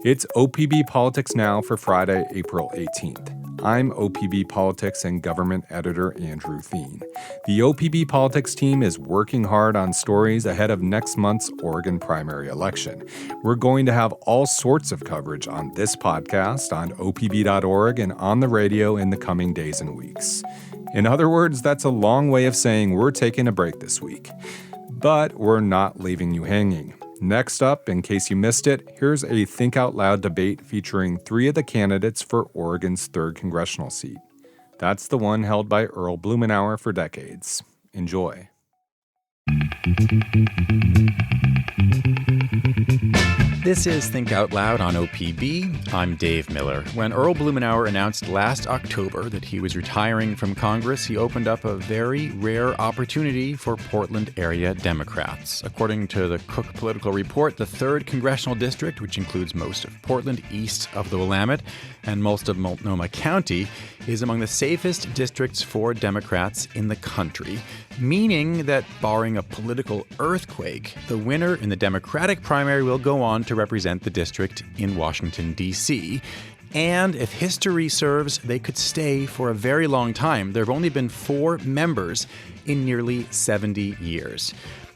It's OPB Politics Now for Friday, April 18th. I'm OPB Politics and Government Editor Andrew Thien. The OPB Politics team is working hard on stories ahead of next month's Oregon primary election. We're going to have all sorts of coverage on this podcast, on opb.org, and on the radio in the coming days and weeks. In other words, that's a long way of saying we're taking a break this week. But we're not leaving you hanging. Next up, in case you missed it, here's a Think Out Loud debate featuring three of the candidates for Oregon's 3rd congressional seat. That's the one held by Earl Blumenauer for decades. Enjoy. This is Think Out Loud on OPB. I'm Dave Miller. When Earl Blumenauer announced last October that he was retiring from Congress, he opened up a very rare opportunity for Portland area Democrats. According to the Cook Political Report, the 3rd Congressional District, which includes most of Portland east of the Willamette and most of Multnomah County, is among the safest districts for Democrats in the country, meaning that barring a political earthquake, the winner in the Democratic primary will go on to represent the district in Washington, D.C. And if history serves, they could stay for a very long time. There have only been 4 members in nearly 70 years.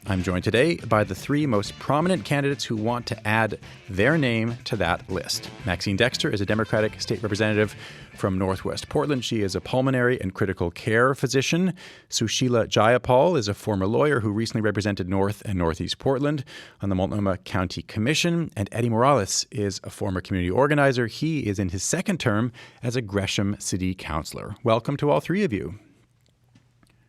I'm joined today by the 3 most prominent candidates who want to add their name to that list. Maxine Dexter is a Democratic state representative from Northwest Portland. She is a pulmonary and critical care physician. Sushila Jayapal is a former lawyer who recently represented North and Northeast Portland on the Multnomah County Commission. And Eddie Morales is a former community organizer. He is in his 2nd term as a Gresham City Councilor. Welcome to all 3 of you.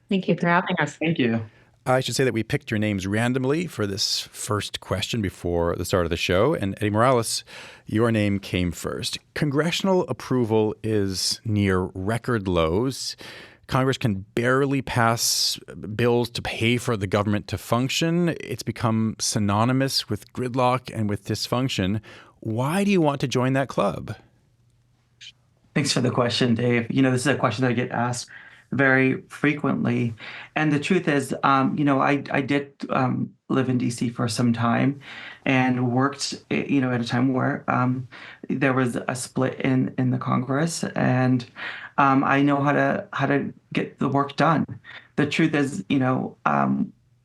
Thank you for having us. Thank you. I should say that we picked your names randomly for this first question before the start of the show. And Eddie Morales, your name came first. Congressional approval is near record lows. Congress can barely pass bills to pay for the government to function. It's become synonymous with gridlock and with dysfunction. Why do you want to join that club? Thanks for the question, Dave. This is a question that I get asked very frequently. And the truth is, I did live in D.C. for some time and worked, at a time where there was a split in the Congress, and I know how to get the work done. The truth is, in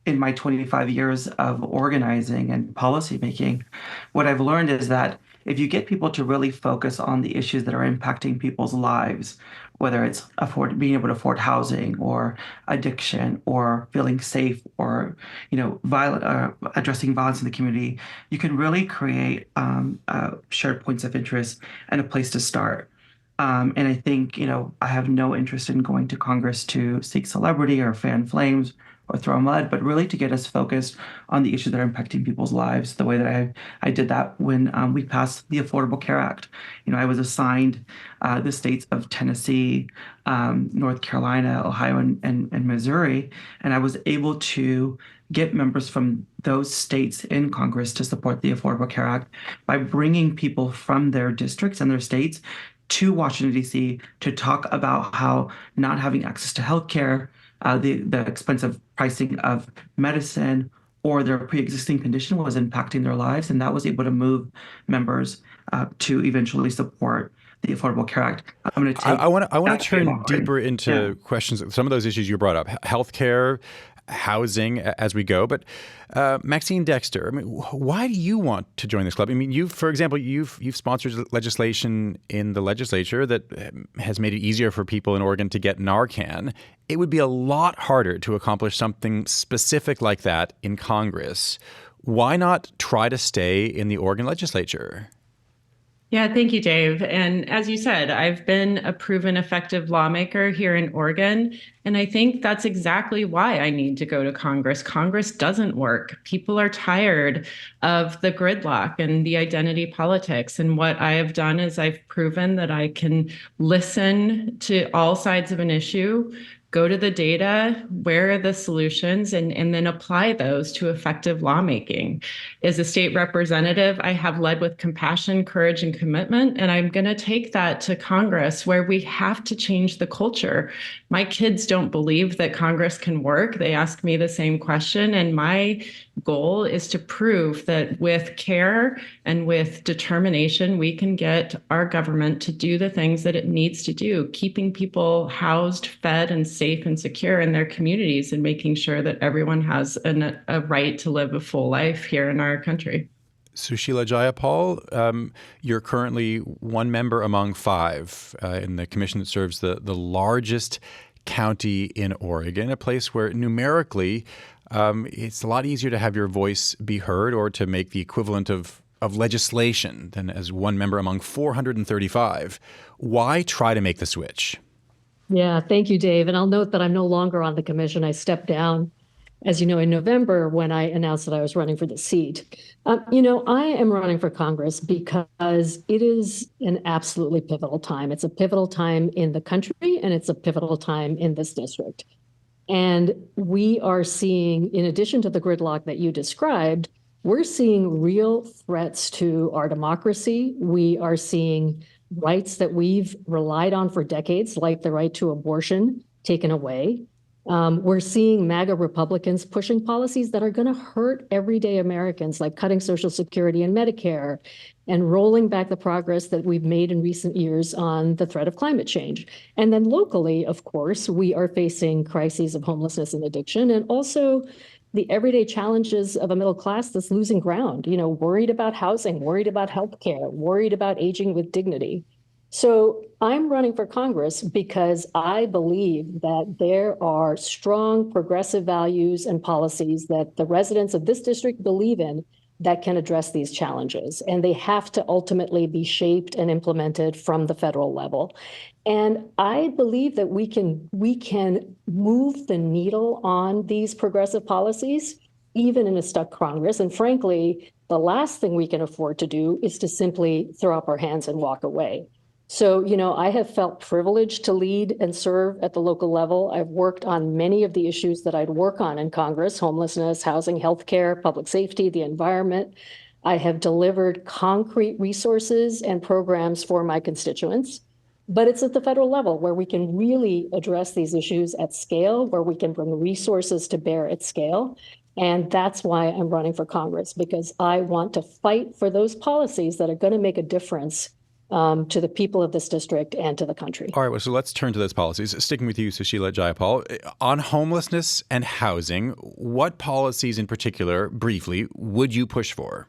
my 25 years of organizing and policymaking, what I've learned is that if you get people to really focus on the issues that are impacting people's lives, whether it's being able to afford housing or addiction or feeling safe or, addressing violence in the community, you can really create shared points of interest and a place to start. And I think, I have no interest in going to Congress to seek celebrity or fan flames or throw mud, but really to get us focused on the issues that are impacting people's lives, the way that I did that when we passed the Affordable Care Act. I was assigned the states of Tennessee, North Carolina, Ohio, and Missouri, and I was able to get members from those states in Congress to support the Affordable Care Act by bringing people from their districts and their states to Washington, D.C. to talk about how not having access to health care, the expensive pricing of medicine, or their pre-existing condition was impacting their lives. And that was able to move members to eventually support the Affordable Care Act. I want to turn deeper into questions, some of those issues you brought up, healthcare, housing as we go. But Maxine Dexter, why do you want to join this club? For example, you've sponsored legislation in the legislature that has made it easier for people in Oregon to get Narcan. It would be a lot harder to accomplish something specific like that in Congress. Why not try to stay in the Oregon legislature? Yeah, thank you, Dave. And as you said, I've been a proven effective lawmaker here in Oregon. And I think that's exactly why I need to go to Congress. Congress doesn't work. People are tired of the gridlock and the identity politics. And what I have done is I've proven that I can listen to all sides of an issue, go to the data, where are the solutions, and then apply those to effective lawmaking. As a state representative, I have led with compassion, courage, and commitment, and I'm going to take that to Congress, where we have to change the culture. My kids don't believe that Congress can work. They ask me the same question, and my goal is to prove that with care and with determination, we can get our government to do the things that it needs to do, keeping people housed, fed, and safe and secure in their communities, and making sure that everyone has a right to live a full life here in our country. Sushila Jayapal, you're currently one member among five in the commission that serves the largest county in Oregon, a place where numerically it's a lot easier to have your voice be heard or to make the equivalent of legislation than as one member among 435. Why try to make the switch? Yeah, thank you, Dave. And I'll note that I'm no longer on the commission. I stepped down, as you know, in November when I announced that I was running for the seat. I am running for Congress because it is an absolutely pivotal time. It's a pivotal time in the country, and it's a pivotal time in this district. And we are seeing, in addition to the gridlock that you described, we're seeing real threats to our democracy. We are seeing rights that we've relied on for decades, like the right to abortion, taken away. We're seeing MAGA Republicans pushing policies that are going to hurt everyday Americans, like cutting Social Security and Medicare, and rolling back the progress that we've made in recent years on the threat of climate change. And then locally, of course, we are facing crises of homelessness and addiction, and also the everyday challenges of a middle class that's losing ground, worried about housing, worried about healthcare, worried about aging with dignity. So I'm running for Congress because I believe that there are strong progressive values and policies that the residents of this district believe in that can address these challenges. And they have to ultimately be shaped and implemented from the federal level. And I believe that we can move the needle on these progressive policies, even in a stuck Congress. And frankly, the last thing we can afford to do is to simply throw up our hands and walk away. So, I have felt privileged to lead and serve at the local level. I've worked on many of the issues that I'd work on in Congress: homelessness, housing, healthcare, public safety, the environment. I have delivered concrete resources and programs for my constituents. But it's at the federal level where we can really address these issues at scale, where we can bring resources to bear at scale. And that's why I'm running for Congress, because I want to fight for those policies that are going to make a difference to the people of this district and to the country. All right, well, so let's turn to those policies. Sticking with you, Sushila Jayapal, on homelessness and housing, what policies in particular, briefly, would you push for?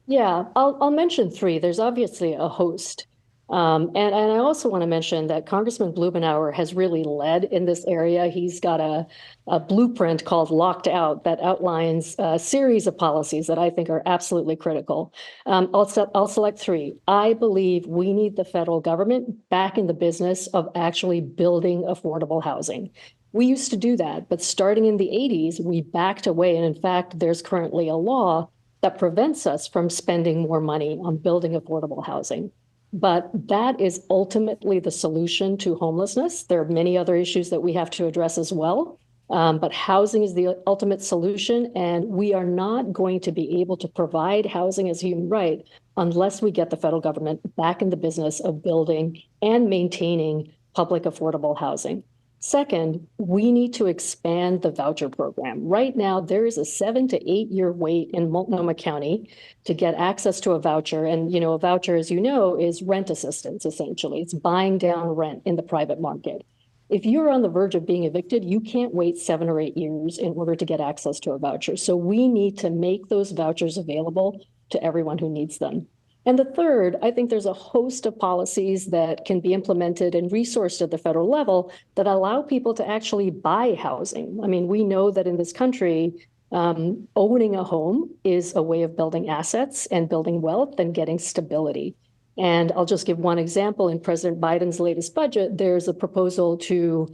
Yeah, I'll mention three. There's obviously a host. And I also want to mention that Congressman Blumenauer has really led in this area. He's got a blueprint called Locked Out that outlines a series of policies that I think are absolutely critical. I'll select three. I believe we need the federal government back in the business of actually building affordable housing. We used to do that, but starting in the 80s, we backed away. And in fact, there's currently a law that prevents us from spending more money on building affordable housing. But that is ultimately the solution to homelessness. There are many other issues that we have to address as well. But housing is the ultimate solution. And we are not going to be able to provide housing as a human right unless we get the federal government back in the business of building and maintaining public affordable housing. Second, we need to expand the voucher program. Right now, there is a 7 to 8 year wait in Multnomah County to get access to a voucher. And, a voucher, as you know, is rent assistance, essentially. It's buying down rent in the private market. If you're on the verge of being evicted, you can't wait 7 or 8 years in order to get access to a voucher. So we need to make those vouchers available to everyone who needs them. And the third, I think there's a host of policies that can be implemented and resourced at the federal level that allow people to actually buy housing. I mean, we know that in this country, owning a home is a way of building assets and building wealth and getting stability. And I'll just give one example. In President Biden's latest budget, there's a proposal to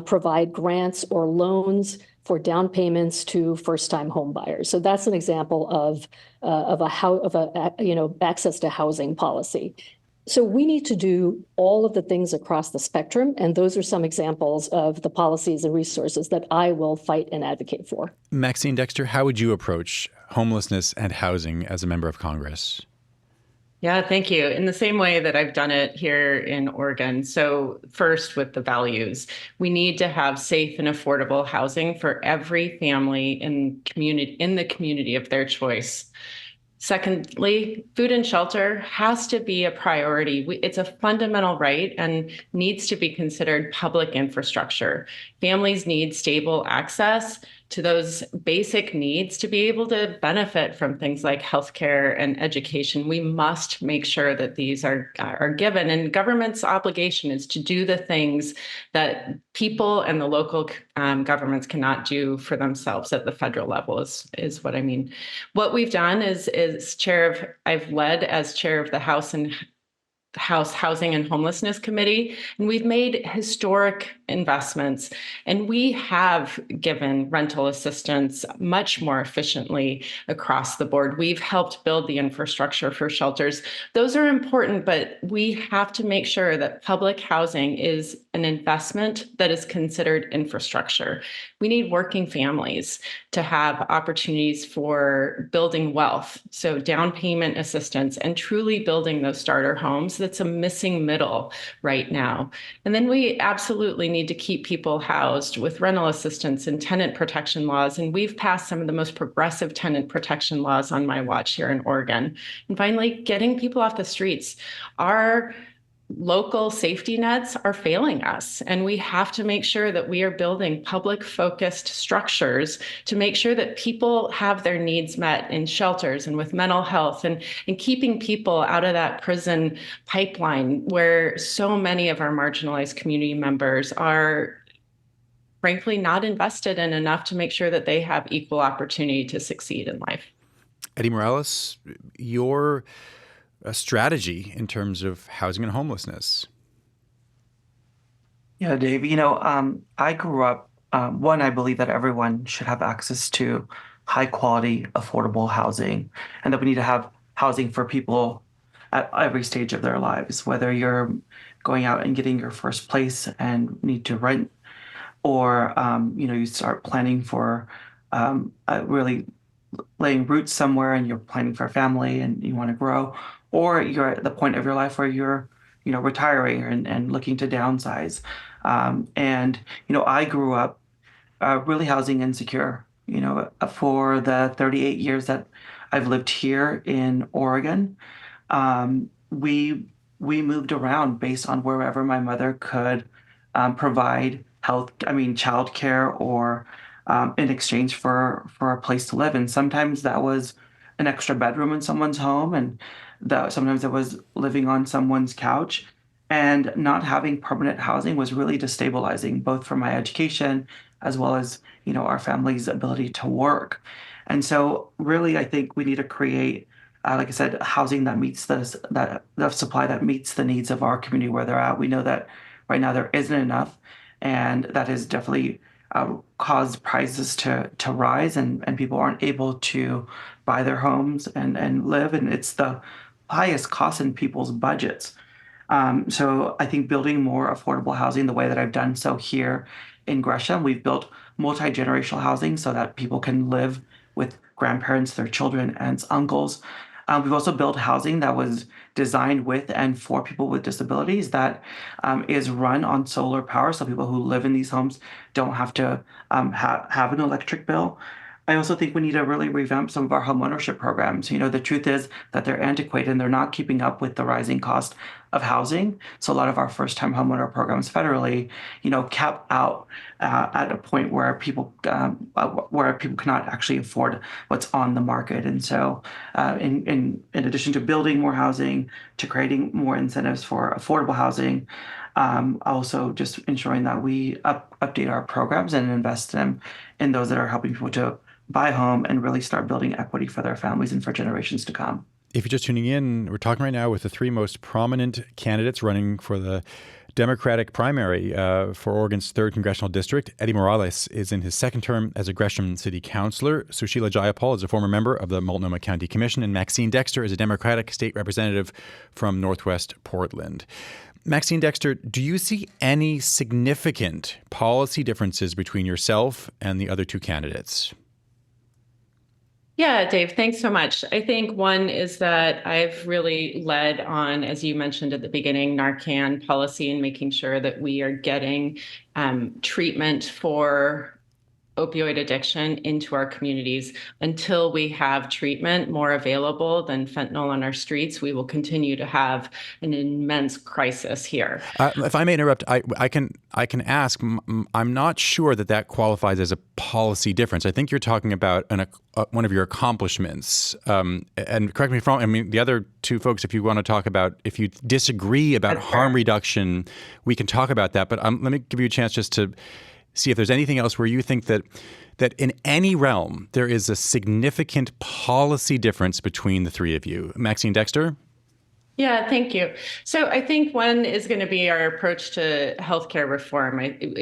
provide grants or loans for down payments to first-time home buyers. So that's an example of access to housing policy. So we need to do all of the things across the spectrum, and those are some examples of the policies and resources that I will fight and advocate for. Maxine Dexter, how would you approach homelessness and housing as a member of Congress? Yeah, thank you. In the same way that I've done it here in Oregon. So first, with the values, we need to have safe and affordable housing for every family in the community of their choice. Secondly, food and shelter has to be a priority. It's a fundamental right and needs to be considered public infrastructure. Families need stable access to those basic needs to be able to benefit from things like healthcare and education. We must make sure that these are given, and government's obligation is to do the things that people and the local governments cannot do for themselves at the federal level is what I mean. What we've done is I've led as chair of the House Housing and Homelessness Committee, and we've made historic investments, and we have given rental assistance much more efficiently across the board. We've helped build the infrastructure for shelters. Those are important, but we have to make sure that public housing is an investment that is considered infrastructure. We need working families to have opportunities for building wealth, so down payment assistance, and truly building those starter homes. That's a missing middle right now. And then we absolutely need to keep people housed with rental assistance and tenant protection laws. And we've passed some of the most progressive tenant protection laws on my watch here in Oregon. And finally, getting people off the streets. Our local safety nets are failing us, and we have to make sure that we are building public focused structures to make sure that people have their needs met in shelters and with mental health, and keeping people out of that prison pipeline where so many of our marginalized community members are frankly not invested in enough to make sure that they have equal opportunity to succeed in life. Eddie Morales, your strategy in terms of housing and homelessness. Yeah, Dave, I grew up, I believe that everyone should have access to high quality, affordable housing, and that we need to have housing for people at every stage of their lives, whether you're going out and getting your first place and need to rent, or, you start planning for really laying roots somewhere and you're planning for a family and you want to grow, or you're at the point of your life where you're, retiring and looking to downsize. I grew up really housing insecure, for the 38 years that I've lived here in Oregon. We moved around based on wherever my mother could provide childcare, or in exchange for a place to live. And sometimes that was an extra bedroom in someone's home, and sometimes it was living on someone's couch. And not having permanent housing was really destabilizing, both for my education as well as, our family's ability to work. And so really, I think we need to create, like I said, housing that meets the supply that meets the needs of our community where they're at. We know that right now there isn't enough, and that has definitely caused prices to rise, and people aren't able to buy their homes and live, and it's the highest cost in people's budgets. So I think building more affordable housing the way that I've done so here in Gresham, we've built multi-generational housing so that people can live with grandparents, their children, aunts, uncles. We've also built housing that was designed with and for people with disabilities that is run on solar power, so people who live in these homes don't have to have an electric bill. I also think we need to really revamp some of our homeownership programs. The truth is that they're antiquated and they're not keeping up with the rising cost of housing. So a lot of our first-time homeowner programs federally, cap out at a point where people cannot actually afford what's on the market. And so, in addition to building more housing, to creating more incentives for affordable housing, also just ensuring that we update our programs and invest them in those that are helping people to buy a home and really start building equity for their families and for generations to come. If you're just tuning in, we're talking right now with the three most prominent candidates running for the Democratic primary for Oregon's 3rd Congressional District. Eddie Morales is in his 2nd term as a Gresham City Councilor. Sushila Jayapal is a former member of the Multnomah County Commission. And Maxine Dexter is a Democratic state representative from Northwest Portland. Maxine Dexter, do you see any significant policy differences between yourself and the other two candidates? Yeah, Dave, thanks so much. I think one is that I've really led on, as you mentioned at the beginning, Narcan policy and making sure that we are getting treatment for opioid addiction into our communities. Until we have treatment more available than fentanyl on our streets, we will continue to have an immense crisis here. If I may interrupt, I can ask. I'm not sure that qualifies as a policy difference. I think you're talking about one of your accomplishments. And correct me if I'm wrong. I mean, the other two folks, if you want to talk about, if you disagree about harm reduction, we can talk about that. But let me give you a chance just to see if there's anything else where you think that in any realm there is a significant policy difference between the three of you. Maxine Dexter? Yeah, thank you. So I think one is going to be our approach to healthcare reform.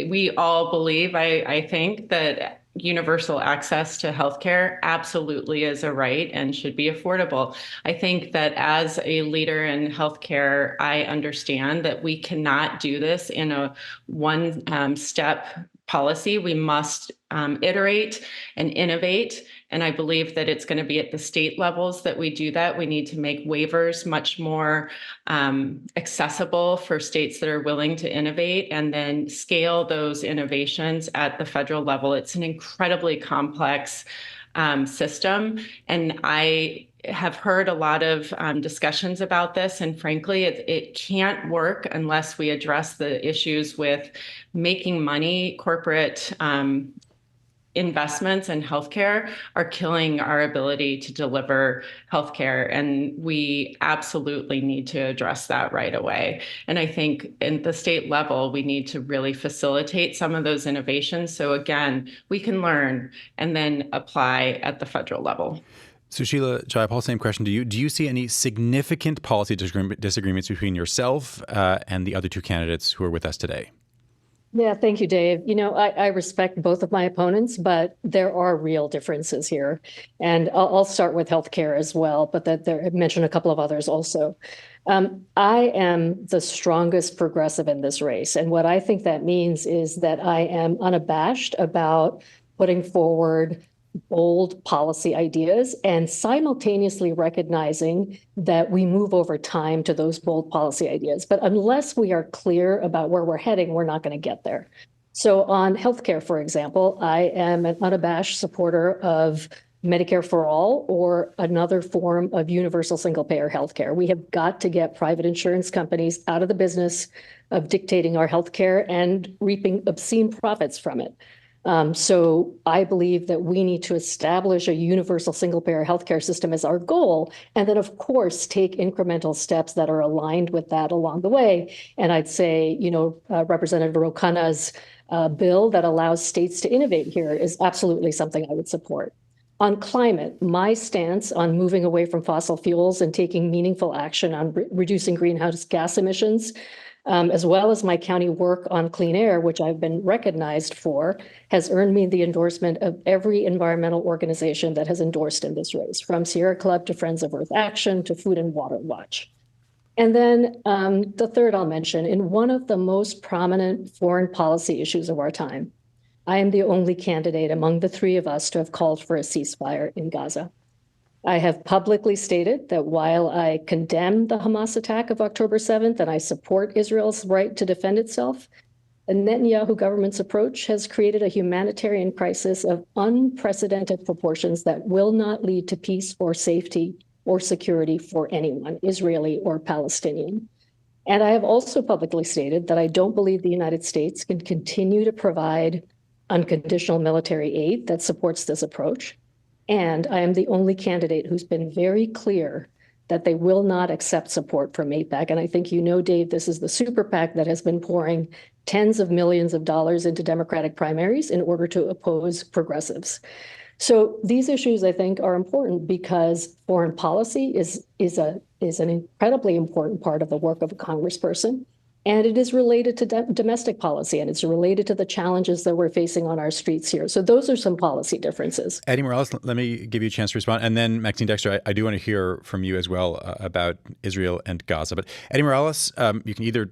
We all believe, I think, that universal access to healthcare absolutely is a right and should be affordable. I think that as a leader in healthcare, I understand that we cannot do this in a one-step policy. We must iterate and innovate. And I believe that it's going to be at the state levels that we do that. We need to make waivers much more accessible for states that are willing to innovate, and then scale those innovations at the federal level. It's an incredibly complex system. And I have heard a lot of discussions about this. And frankly, it can't work unless we address the issues with making money. Corporate investments in healthcare are killing our ability to deliver healthcare. And we absolutely need to address that right away. And I think at the state level, we need to really facilitate some of those innovations. So again, we can learn and then apply at the federal level. Sushila Jayapal, same question to you. Do you see any significant policy disagreements between yourself and the other two candidates who are with us today? Yeah, thank you, Dave. I respect both of my opponents, but there are real differences here. And I'll start with healthcare as well, but I mentioned a couple of others also. I am the strongest progressive in this race. And what I think that means is that I am unabashed about putting forward bold policy ideas and simultaneously recognizing that we move over time to those bold policy ideas. But unless we are clear about where we're heading, we're not going to get there. So on healthcare, for example, I am an unabashed supporter of Medicare for all or another form of universal single-payer healthcare. We have got to get private insurance companies out of the business of dictating our healthcare and reaping obscene profits from it. So I believe that we need to establish a universal single-payer healthcare system as our goal, and then, of course, take incremental steps that are aligned with that along the way. And I'd say, Representative Ro Khanna's bill that allows states to innovate here is absolutely something I would support. On climate, my stance on moving away from fossil fuels and taking meaningful action on reducing greenhouse gas emissions, as well as my county work on clean air, which I've been recognized for, has earned me the endorsement of every environmental organization that has endorsed in this race, from Sierra Club to Friends of Earth Action to Food and Water Watch. And then the third I'll mention, in one of the most prominent foreign policy issues of our time, I am the only candidate among the three of us to have called for a ceasefire in Gaza. I have publicly stated that while I condemn the Hamas attack of October 7th and I support Israel's right to defend itself, the Netanyahu government's approach has created a humanitarian crisis of unprecedented proportions that will not lead to peace or safety or security for anyone, Israeli or Palestinian. And I have also publicly stated that I don't believe the United States can continue to provide unconditional military aid that supports this approach. And I am the only candidate who's been very clear that they will not accept support from AIPAC. And I think Dave, this is the super PAC that has been pouring tens of millions of dollars into Democratic primaries in order to oppose progressives. So these issues, I think, are important because foreign policy is an incredibly important part of the work of a congressperson. And it is related to domestic policy, and it's related to the challenges that we're facing on our streets here. So those are some policy differences. Eddie Morales, let me give you a chance to respond. And then Maxine Dexter, I do want to hear from you as well about Israel and Gaza. But Eddie Morales, you can either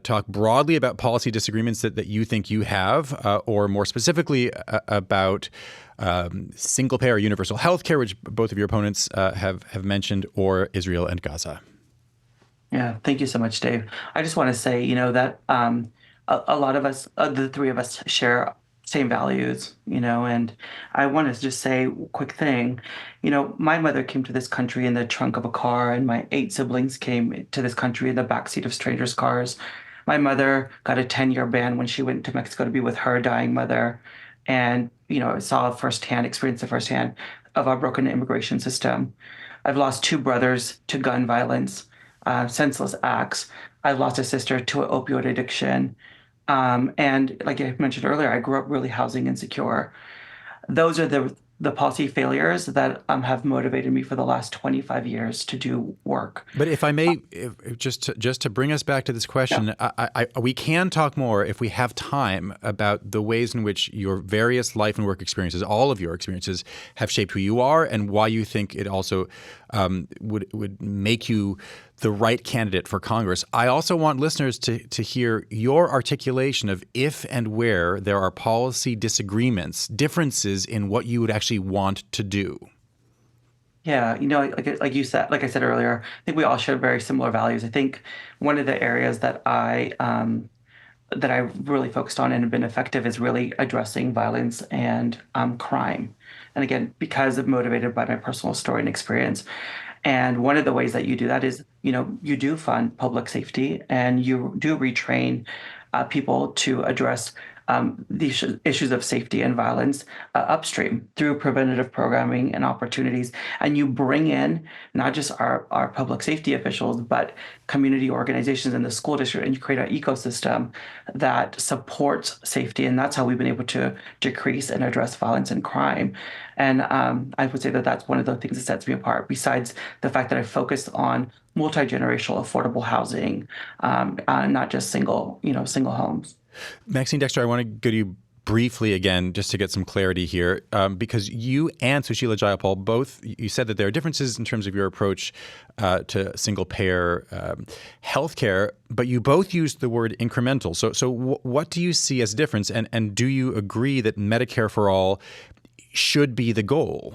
talk broadly about policy disagreements that you think you have, or more specifically about single-payer universal health care, which both of your opponents have mentioned, or Israel and Gaza. Yeah, thank you so much, Dave. I just want to say, that a lot of us, the three of us, share same values, and I want to just say a quick thing. My mother came to this country in the trunk of a car, and my 8 siblings came to this country in the backseat of strangers' cars. My mother got a 10-year ban when she went to Mexico to be with her dying mother. And, I saw firsthand, experienced the firsthand of our broken immigration system. I've lost 2 brothers to gun violence. Senseless acts. I lost a sister to an opioid addiction. And like I mentioned earlier, I grew up really housing insecure. Those are the policy failures that have motivated me for the last 25 years to do work. But if I may, just to bring us back to this question, yeah. We can talk more if we have time about the ways in which your various life and work experiences, all of your experiences, have shaped who you are and why you think it also would make you the right candidate for Congress. I also want listeners to hear your articulation of if and where there are policy disagreements, differences in what you would actually want to do. Yeah, like you said, like I said earlier, I think we all share very similar values. I think one of the areas that I've really focused on and have been effective is really addressing violence and crime. And again, because I'm motivated by my personal story and experience. And one of the ways that you do that is, you do fund public safety and you do retrain people to address the issues of safety and violence upstream through preventative programming and opportunities. And you bring in not just our public safety officials, but community organizations in the school district, and you create an ecosystem that supports safety. And that's how we've been able to decrease and address violence and crime. And I would say that that's one of the things that sets me apart, besides the fact that I focus on multi-generational affordable housing, not just single homes. Maxine Dexter, I want to go to you briefly again, just to get some clarity here, because you and Sushila Jayapal both, you said that there are differences in terms of your approach to single-payer healthcare, but you both used the word incremental. So what do you see as a difference, and do you agree that Medicare for all should be the goal?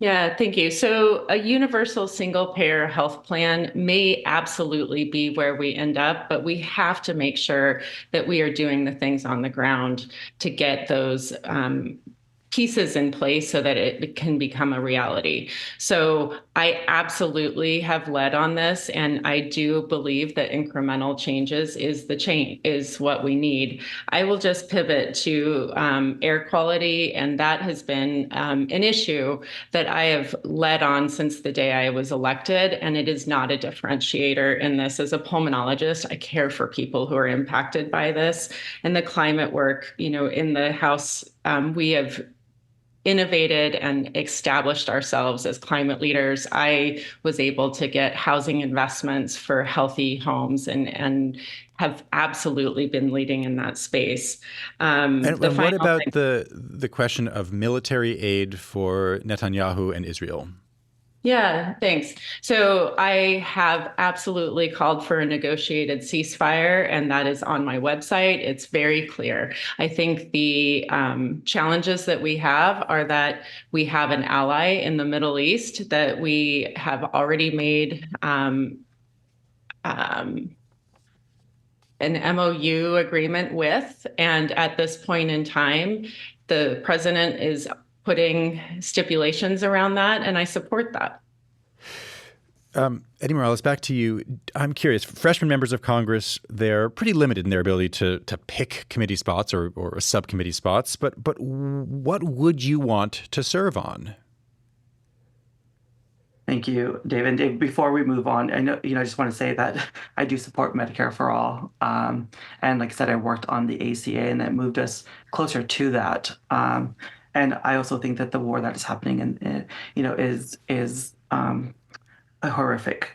Yeah, thank you. So a universal single-payer health plan may absolutely be where we end up, but we have to make sure that we are doing the things on the ground to get those pieces in place so that it can become a reality. So I absolutely have led on this, and I do believe that incremental changes is what we need. I will just pivot to air quality, and that has been an issue that I have led on since the day I was elected, and it is not a differentiator in this. As a pulmonologist, I care for people who are impacted by this. And the climate work, in the House, we have innovated and established ourselves as climate leaders. I was able to get housing investments for healthy homes and have absolutely been leading in that space. And what about the question of military aid for Netanyahu and Israel? Yeah, thanks. So I have absolutely called for a negotiated ceasefire, and that is on my website. It's very clear. I think the challenges that we have are that we have an ally in the Middle East that we have already made an MOU agreement with. And at this point in time, the president is putting stipulations around that, and I support that. Eddie Morales, back to you. I'm curious, freshman members of Congress, they're pretty limited in their ability to pick committee spots or subcommittee spots, but what would you want to serve on? Thank you, Dave. And Dave, before we move on, I know, I just want to say that I do support Medicare for all. And like I said, I worked on the ACA, and that moved us closer to that. And I also think that the war that is happening is horrific.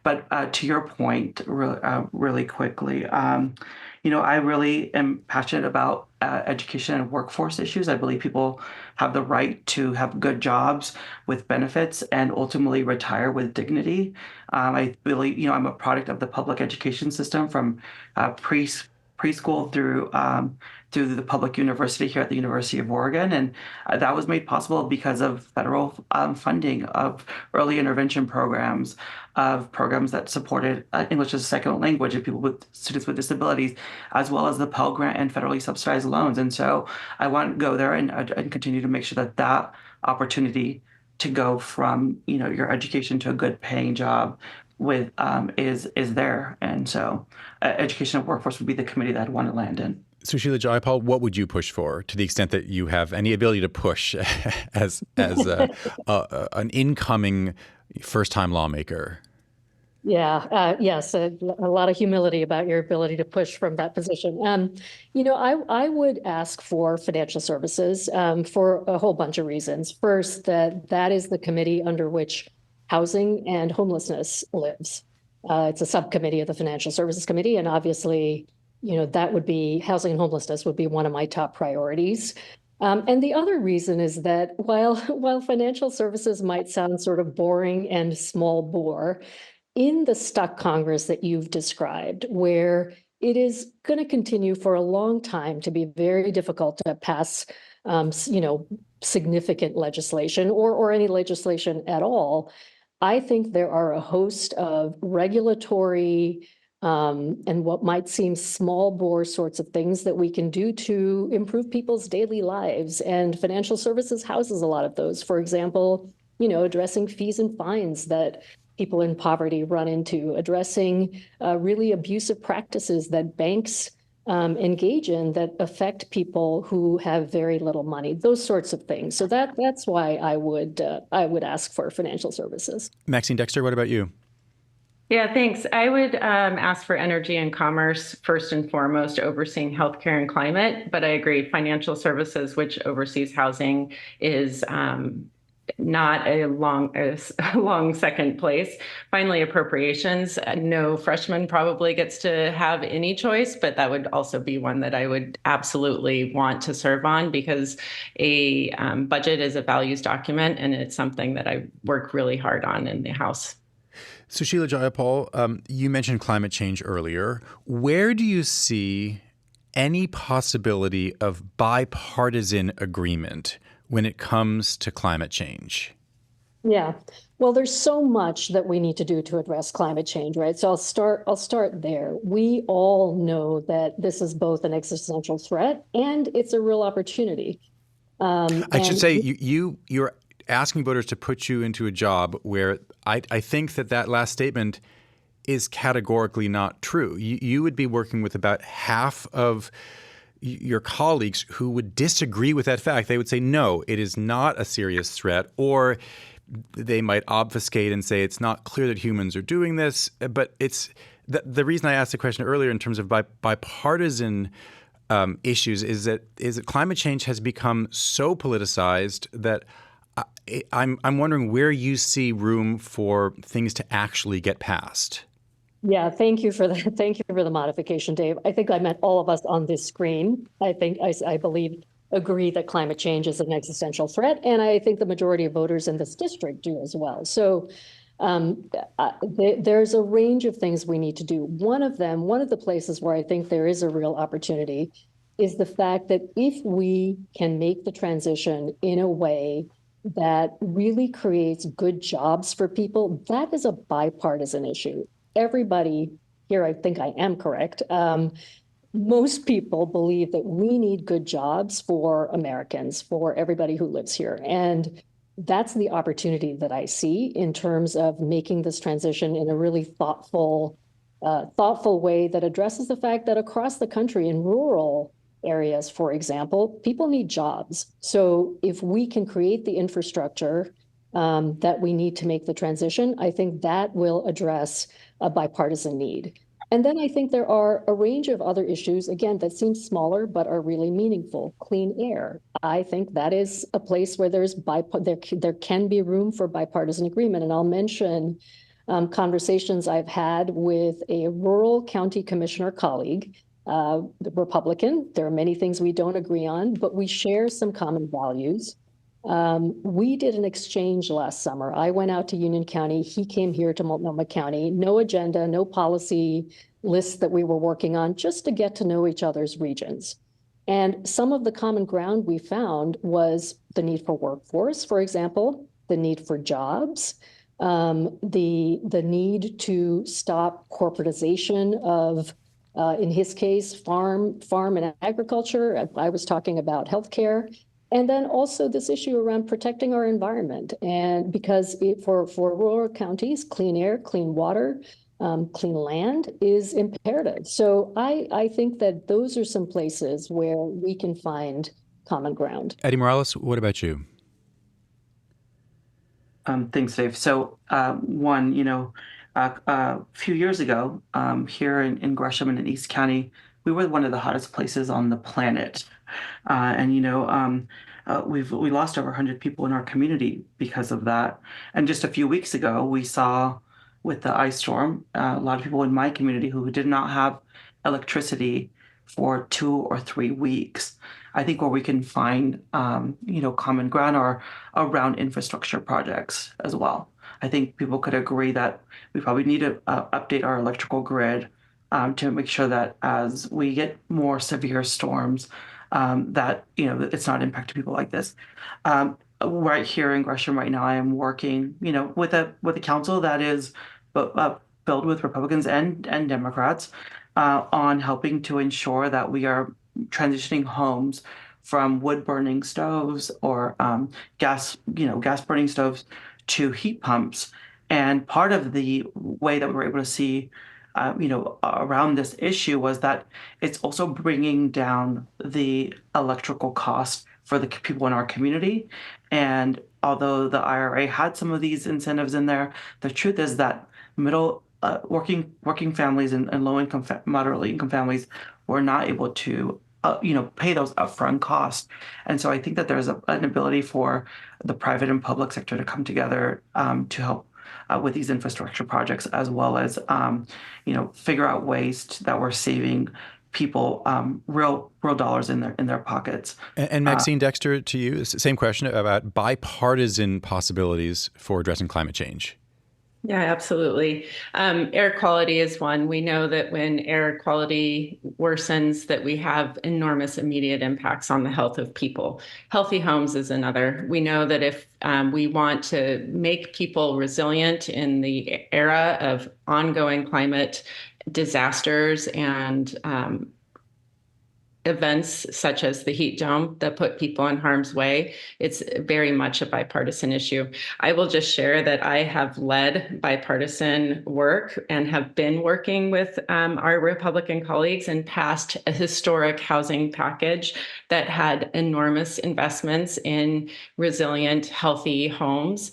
But to your point, really quickly, I really am passionate about education and workforce issues. I believe people have the right to have good jobs with benefits and ultimately retire with dignity. I believe, I'm a product of the public education system from preschool through the public university here at the University of Oregon, and that was made possible because of federal funding of early intervention programs, of programs that supported English as a second language of students with disabilities, as well as the Pell Grant and federally subsidized loans. And so I want to go there and continue to make sure that that opportunity to go from your education to a good paying job with is there. And so education and workforce would be the committee that I'd want to land in. Sushila Jayapal, what would you push for, to the extent that you have any ability to push as an incoming first-time lawmaker? Yeah, yes, a lot of humility about your ability to push from that position. I would ask for financial services for a whole bunch of reasons. First, that is the committee under which housing and homelessness lives. It's a subcommittee of the Financial Services Committee, and obviously, that would be housing and homelessness would be one of my top priorities. And the other reason is that while financial services might sound sort of boring and small bore, in the stuck Congress that you've described, where it is going to continue for a long time to be very difficult to pass, significant legislation or any legislation at all, I think there are a host of regulatory and what might seem small bore sorts of things that we can do to improve people's daily lives. And financial services houses a lot of those. For example, addressing fees and fines that people in poverty run into, addressing really abusive practices that banks engage in that affect people who have very little money, those sorts of things. So that's why I would ask for financial services. Maxine Dexter, what about you? Yeah, thanks. I would ask for energy and commerce first and foremost, overseeing healthcare and climate. But I agree, financial services, which oversees housing, is not a long second place. Finally, appropriations. No freshman probably gets to have any choice, but that would also be one that I would absolutely want to serve on, because a budget is a values document, and it's something that I work really hard on in the House. Sushila Jayapal, you mentioned climate change earlier. Where do you see any possibility of bipartisan agreement when it comes to climate change? Yeah, well, there's so much that we need to do to address climate change, right? So I'll start there. We all know that this is both an existential threat and it's a real opportunity. I should say you're asking voters to put you into a job where I think that last statement is categorically not true. You would be working with about half of your colleagues who would disagree with that fact. They would say, no, it is not a serious threat, or they might obfuscate and say it's not clear that humans are doing this. But it's the reason I asked the question earlier in terms of bipartisan issues is that climate change has become so politicized that I'm wondering where you see room for things to actually get passed. Yeah, thank you for that. Thank you for the modification, Dave. I think I meant all of us on this screen. I believe agree that climate change is an existential threat, and I think the majority of voters in this district do as well. So there's a range of things we need to do. One of the places where I think there is a real opportunity is the fact that if we can make the transition in a way that really creates good jobs for people, that is a bipartisan issue. Everybody here, I think I am correct, most people believe that we need good jobs for Americans, for everybody who lives here. And that's the opportunity that I see in terms of making this transition in a really thoughtful way that addresses the fact that across the country in rural areas, for example, people need jobs. So if we can create the infrastructure that we need to make the transition, I think that will address a bipartisan need. And then I think there are a range of other issues, again, that seem smaller but are really meaningful. Clean air. I think that is a place where there can be room for bipartisan agreement. And I'll mention conversations I've had with a rural county commissioner colleague, the Republican. There are many things we don't agree on, but we share some common values. We did an exchange last summer. I went out to Union County. He came here to Multnomah County. No agenda, no policy lists that we were working on, just to get to know each other's regions. And some of the common ground we found was the need for workforce, for example, the need for jobs, the need to stop corporatization of, in his case, farm and agriculture. I was talking about healthcare. And then also this issue around protecting our environment. And because for rural counties, clean air, clean water, clean land is imperative. So I think that those are some places where we can find common ground. Eddie Morales, what about you? Thanks, Dave. So a few years ago, here in Gresham and in East County, we were one of the hottest places on the planet. We lost over 100 people in our community because of that. And just a few weeks ago, we saw with the ice storm, a lot of people in my community who did not have electricity for 2 or 3 weeks. I think where we can find, common ground are around infrastructure projects as well. I think people could agree that we probably need to update our electrical grid to make sure that as we get more severe storms, that it's not impacting people like this. Right here in Gresham right now, I am working, with a council that is filled with Republicans and Democrats on helping to ensure that we are transitioning homes from wood burning stoves or gas burning stoves to heat pumps. And part of the way that we were able to see around this issue was that it's also bringing down the electrical cost for the people in our community. And although the IRA had some of these incentives in there, the truth is that working families and low income, moderately income families were not able to pay those upfront costs. And so I think that there's an ability for the private and public sector to come together to help with these infrastructure projects, as well as figure out ways that we're saving people real dollars in their pockets. And Maxine Dexter, to you, same question about bipartisan possibilities for addressing climate change. Yeah, absolutely. Air quality is one. We know that when air quality worsens, that we have enormous immediate impacts on the health of people. Healthy homes is another. We know that if we want to make people resilient in the era of ongoing climate disasters and events such as the heat dome that put people in harm's way, it's very much a bipartisan issue. I will just share that I have led bipartisan work and have been working with our Republican colleagues and passed a historic housing package that had enormous investments in resilient, healthy homes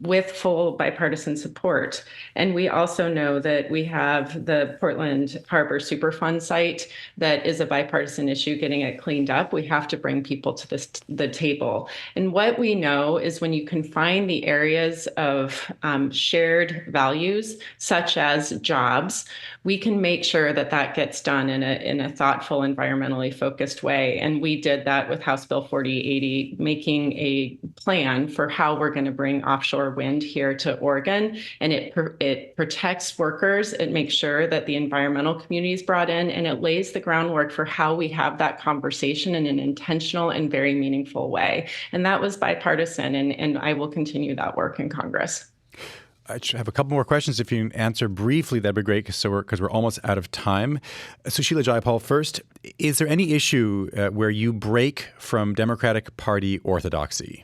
with full bipartisan support. And we also know that we have the Portland Harbor Superfund site that is a bipartisan issue, getting it cleaned up. We have to bring people to the table. And what we know is when you can find the areas of shared values, such as jobs, we can make sure that that gets done in a thoughtful, environmentally focused way. And we did that with House Bill 4080, making a plan for how we're going to bring offshore wind here to Oregon. And it protects workers, it makes sure that the environmental community is brought in, and it lays the groundwork for how we have that conversation in an intentional and very meaningful way. And that was bipartisan, and I will continue that work in Congress. I have a couple more questions. If you can answer briefly, that'd be great, because we're almost out of time. So Sheila Jayapal, first, is there any issue where you break from Democratic Party orthodoxy?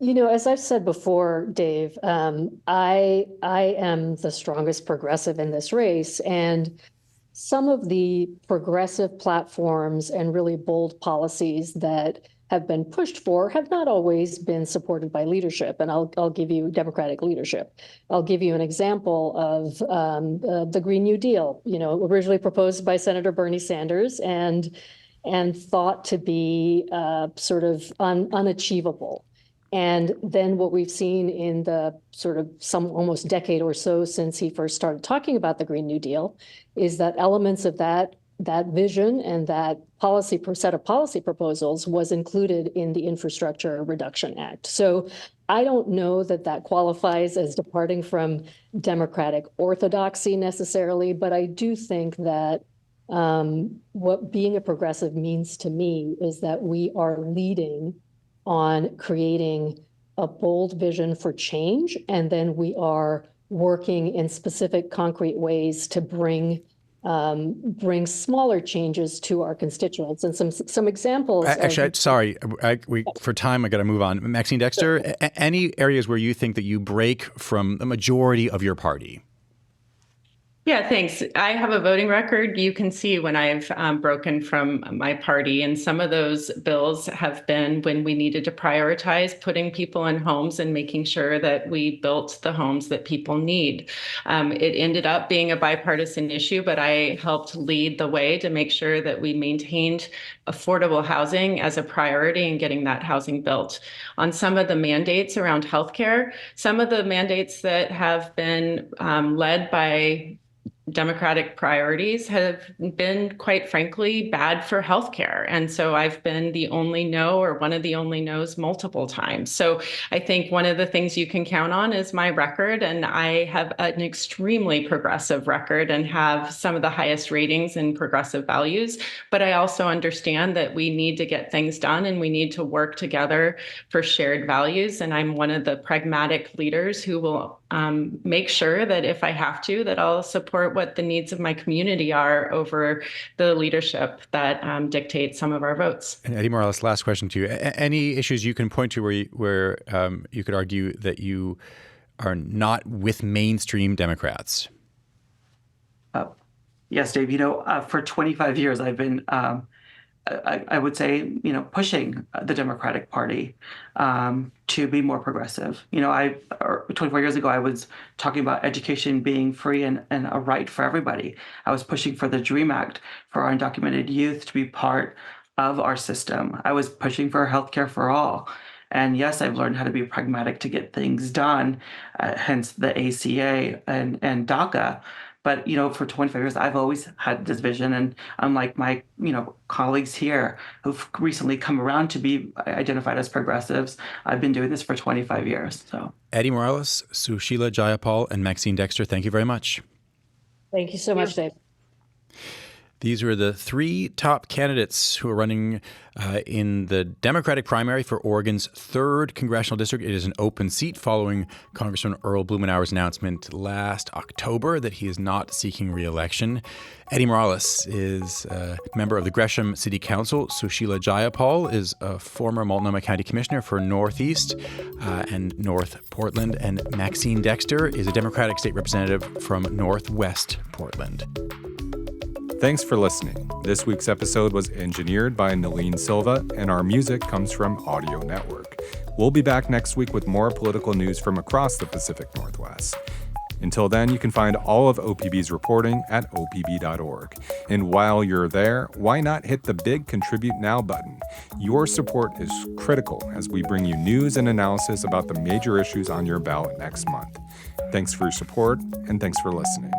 As I've said before, Dave, I am the strongest progressive in this race. And some of the progressive platforms and really bold policies that have been pushed for have not always been supported by leadership. And I'll give you Democratic leadership. I'll give you an example of the Green New Deal, originally proposed by Senator Bernie Sanders and thought to be sort of unachievable. And then what we've seen in the sort of some almost decade or so since he first started talking about the Green New Deal is that elements of that vision and that set of policy proposals was included in the Infrastructure Reduction Act. So I don't know that qualifies as departing from Democratic orthodoxy necessarily, but I do think that what being a progressive means to me is that we are leading on creating a bold vision for change, and then we are working in specific, concrete ways to bring smaller changes to our constituents. And some examples. Actually, sorry, for time, I got to move on. Maxine Dexter, sure. Any areas where you think that you break from the majority of your party? Yeah, thanks. I have a voting record. You can see when I've broken from my party, and some of those bills have been when we needed to prioritize putting people in homes and making sure that we built the homes that people need. It ended up being a bipartisan issue, but I helped lead the way to make sure that we maintained affordable housing as a priority and getting that housing built. On some of the mandates around healthcare, some of the mandates that have been led by Democratic priorities have been, quite frankly, bad for healthcare. And so I've been the only no or one of the only no's multiple times. So I think one of the things you can count on is my record. And I have an extremely progressive record and have some of the highest ratings in progressive values. But I also understand that we need to get things done and we need to work together for shared values. And I'm one of the pragmatic leaders who will make sure that if I have to, that I'll support what the needs of my community are over the leadership that dictates some of our votes. And Eddie Morales, last question to you. Any issues you can point to where you could argue that you are not with mainstream Democrats? Yes, Dave. For 25 years, I've been I would say, pushing the Democratic Party to be more progressive. 24 years ago, I was talking about education being free and a right for everybody. I was pushing for the DREAM Act for our undocumented youth to be part of our system. I was pushing for healthcare for all. And yes, I've learned how to be pragmatic to get things done, hence the ACA and DACA. But, for 25 years, I've always had this vision. And unlike my, colleagues here who've recently come around to be identified as progressives, I've been doing this for 25 years. So, Eddie Morales, Sushila Jayapal, and Maxine Dexter, thank you very much. Thank you so much, Dave. These were the three top candidates who are running in the Democratic primary for Oregon's 3rd Congressional District. It is an open seat following Congressman Earl Blumenauer's announcement last October that he is not seeking re-election. Eddie Morales is a member of the Gresham City Council. Sushila Jayapal is a former Multnomah County Commissioner for Northeast and North Portland. And Maxine Dexter is a Democratic state representative from Northwest Portland. Thanks for listening. This week's episode was engineered by Nalene Silva, and our music comes from Audio Network. We'll be back next week with more political news from across the Pacific Northwest. Until then, you can find all of OPB's reporting at opb.org. And while you're there, why not hit the big Contribute Now button? Your support is critical as we bring you news and analysis about the major issues on your ballot next month. Thanks for your support, and thanks for listening.